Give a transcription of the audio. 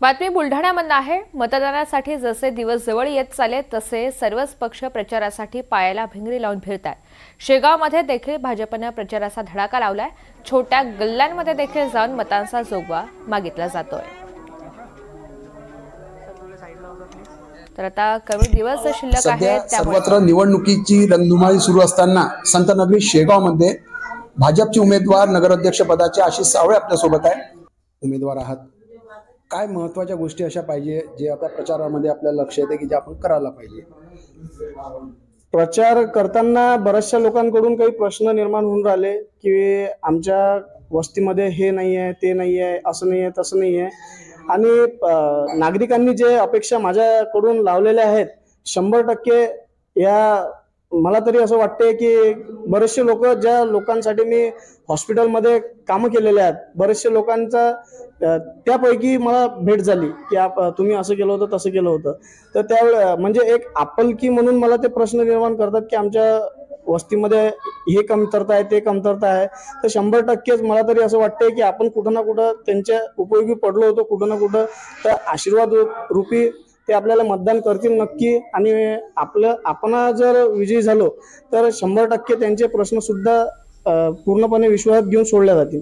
बातमी बुलढाण्यामधून आहे। मतदानासाठी जसे दिवस जवळ येत चालले तसे सर्वच पक्ष प्रचारासाठी पायाला भिंगरी लावून फिरतात। शेगावमध्ये देखील भाजपने प्रचाराचा धडाका लावलाय। छोट्या गल्ल्यांमध्ये देखील जाऊन मतांचा जोगवा मागितला जातोय। तर आता कमी दिवस शिल्लक आहेत, त्यामुळे सर्वत्र निवडणुकीची रणधुमाळी सुरू असताना संतनगरी शेगावमध्ये भाजपचे उमेदवार नगराध्यक्ष पदाचे आशिष सावळे आपल्या सोबत आहे। उमेदवार आहात, काय महत्त्वाच्या गोष्टी अशा पाहिजे जे आता प्रचारामध्ये आपल्याला लक्ष येते की जे आपण करायला पाहिजे? प्रचार करताना बऱ्याचशा लोकांकडून काही प्रश्न निर्माण होऊन राहिले की आमच्या वस्तीमध्ये हे नाही आहे, ते नाही आहे, असं नाही आहे, तसं नाही आहे। आणि नागरिकांनी जे अपेक्षा माझ्याकडून लावलेल्या आहेत 100% या मला तरी असं वाटते की बरेचसे लोक ज्या लोकांसाठी मी हॉस्पिटलमध्ये कामं केलेले आहेत, बरेचसे लोकांचा त्यापैकी मला भेट झाली की तुम्ही असं केलं होतं, तसं केलं होतं। तर त्यावेळेस म्हणजे एक आपुलकी म्हणून मला ते प्रश्न निर्माण करतात की आमच्या वस्तीमध्ये हे कमतरता आहे, ते कमतरता आहे। तर 100%च मला तरी असं वाटतंय की आपण कुठं ना कुठं त्यांच्या उपयोगी पडलो होतो, कुठं ना कुठं। तर आशीर्वाद रूपी ते आपल्याला मतदान करतील नक्की। आणि आपण जर विजयी झालो तर 100% त्यांचे प्रश्न सुद्धा पूर्णपणे विश्वासात घेऊन सोडले जातील।